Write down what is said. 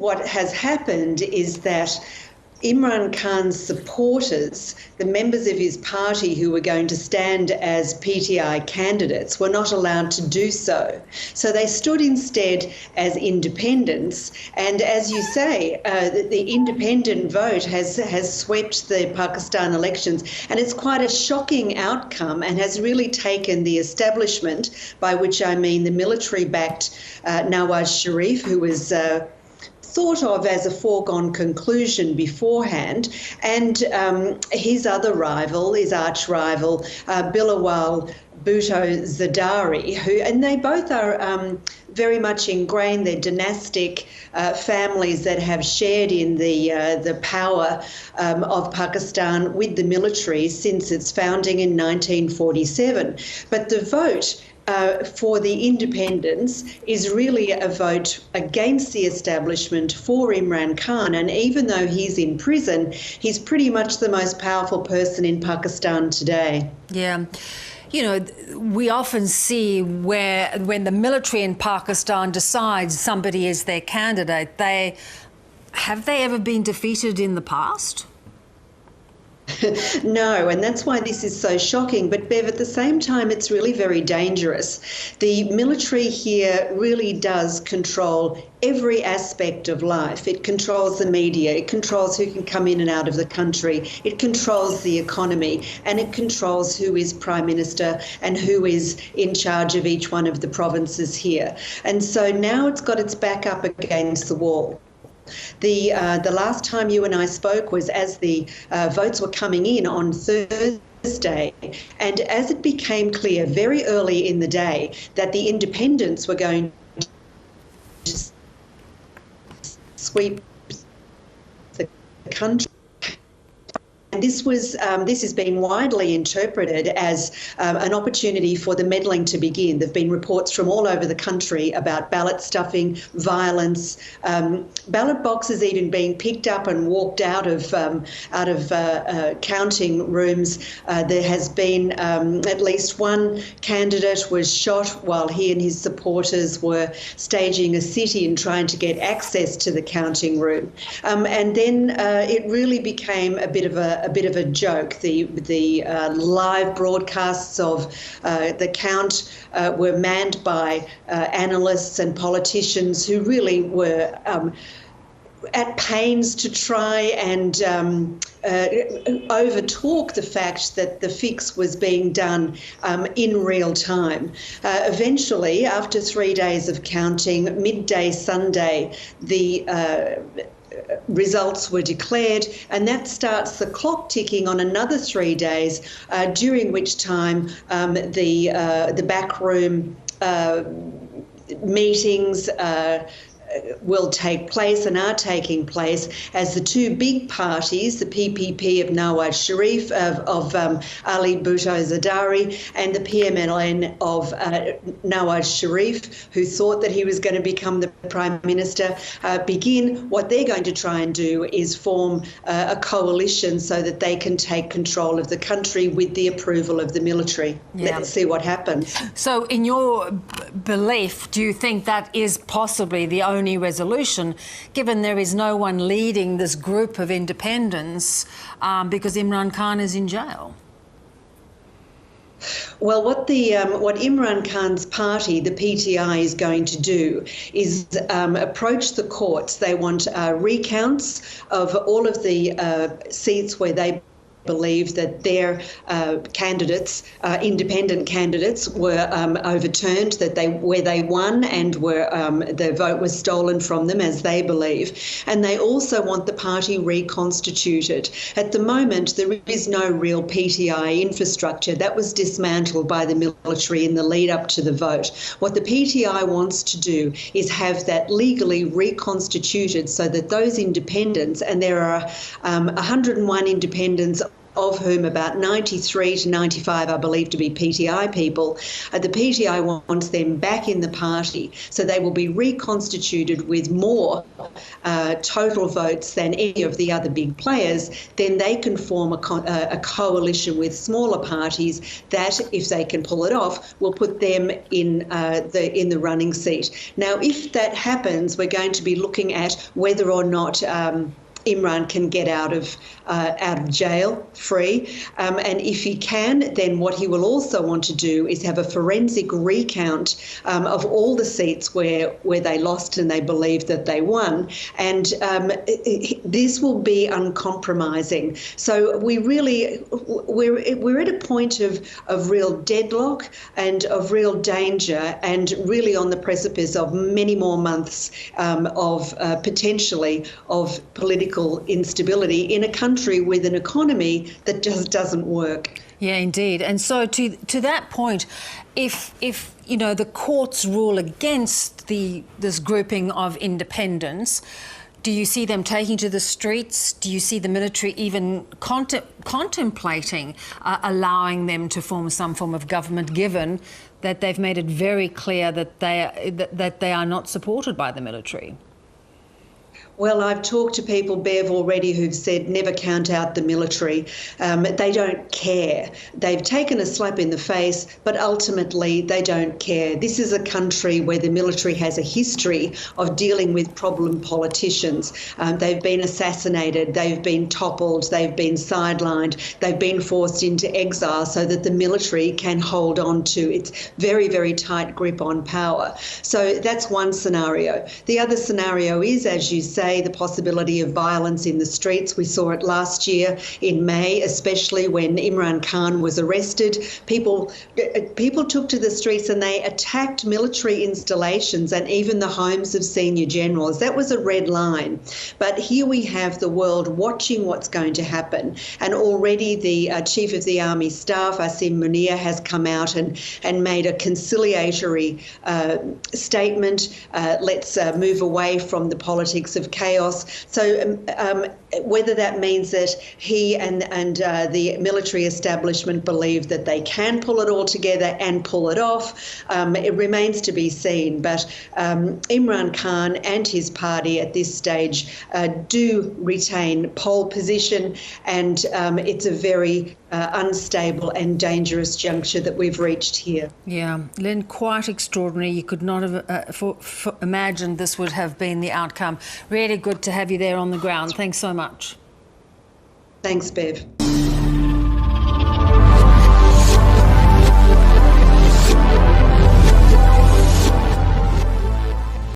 what has happened is that Imran Khan's supporters, the members of his party who were going to stand as PTI candidates, were not allowed to do so. So they stood instead as independents. And as you say, the independent vote has swept the Pakistan elections. And it's quite a shocking outcome and has really taken the establishment, by which I mean the military-backed Nawaz Sharif, who was thought of as a foregone conclusion beforehand, and his other rival, his arch rival, Bilawal Bhutto Zardari, and they both are very much ingrained. They're dynastic families that have shared in the power of Pakistan with the military since its founding in 1947. But the vote for the independence is really a vote against the establishment for Imran Khan. And even though he's in prison, he's pretty much the most powerful person in Pakistan today. Yeah. You know, we often see when the military in Pakistan decides somebody is their candidate, have they ever been defeated in the past? No, and that's why this is so shocking. But, Bev, at the same time, it's really very dangerous. The military here really does control every aspect of life. It controls the media, it controls who can come in and out of the country, it controls the economy, and it controls who is Prime Minister and who is in charge of each one of the provinces here. And so now it's got its back up against the wall. The last time you and I spoke was as the votes were coming in on Thursday, and as it became clear very early in the day that the independents were going to sweep the country. And this has been widely interpreted as an opportunity for the meddling to begin. There have been reports from all over the country about ballot stuffing, violence, ballot boxes even being picked up and walked out of counting rooms. There has been at least one candidate was shot while he and his supporters were staging a sit-in trying to get access to the counting room. And then it really became a bit of a joke. The live broadcasts of the count were manned by analysts and politicians who really were at pains to try and overtalk the fact that the fix was being done in real time. Eventually, after 3 days of counting, midday Sunday, the results were declared, and that starts the clock ticking on another 3 days, during which time the backroom meetings will take place and are taking place as the two big parties, the PPP of Nawaz Sharif, of Ali Bhutto Zardari, and the PMLN of Nawaz Sharif, who thought that he was going to become the Prime Minister, begin. What they're going to try and do is form a coalition so that they can take control of the country with the approval of the military. Yeah. Let's see what happens. So in your belief, do you think that is possibly the only resolution, given there is no one leading this group of independents because Imran Khan is in jail? Well, what Imran Khan's party, the PTI, is going to do is approach the courts. They want recounts of all of the seats where they believe that their candidates, independent candidates, were overturned, that where they won and were the vote was stolen from them, as they believe. And they also want the party reconstituted. At the moment, there is no real PTI infrastructure. That was dismantled by the military in the lead up to the vote. What the PTI wants to do is have that legally reconstituted so that those independents, and there are 101 independents of whom about 93 to 95 are believed to be PTI people. The PTI wants them back in the party, so they will be reconstituted with more total votes than any of the other big players. Then they can form a coalition with smaller parties that, if they can pull it off, will put them in the running seat. Now, if that happens, we're going to be looking at whether or not Imran can get out of jail free. And if he can, then what he will also want to do is have a forensic recount of all the seats where they lost and they believe that they won. And this will be uncompromising. So we're at a point of real deadlock and of real danger, and really on the precipice of many more months of potentially of political instability in a country with an economy that just doesn't work. Yeah, indeed. And so to that point, if you know the courts rule against this grouping of independents, do you see them taking to the streets? Do you see the military even contemplating allowing them to form some form of government, given that they've made it very clear that they are not supported by the military? Well, I've talked to people, Bev, already who've said never count out the military. They don't care. They've taken a slap in the face, but ultimately they don't care. This is a country where the military has a history of dealing with problem politicians. They've been assassinated, they've been toppled, they've been sidelined, they've been forced into exile so that the military can hold on to its very, very tight grip on power. So that's one scenario. The other scenario is, as you say, the possibility of violence in the streets. We saw it last year in May, especially when Imran Khan was arrested. People took to the streets and they attacked military installations and even the homes of senior generals. That was a red line. But here we have the world watching what's going to happen. And already the Chief of the Army Staff, Asim Munir, has come out and made a conciliatory statement. Let's move away from the politics of chaos. So whether that means that he and the military establishment believe that they can pull it all together and pull it off, it remains to be seen. But Imran Khan and his party at this stage do retain pole position, and it's a very unstable and dangerous juncture that we've reached here. Yeah, Lynn, quite extraordinary. You could not have imagined this would have been the outcome. Really good to have you there on the ground. Thanks so much. Thanks, Bev.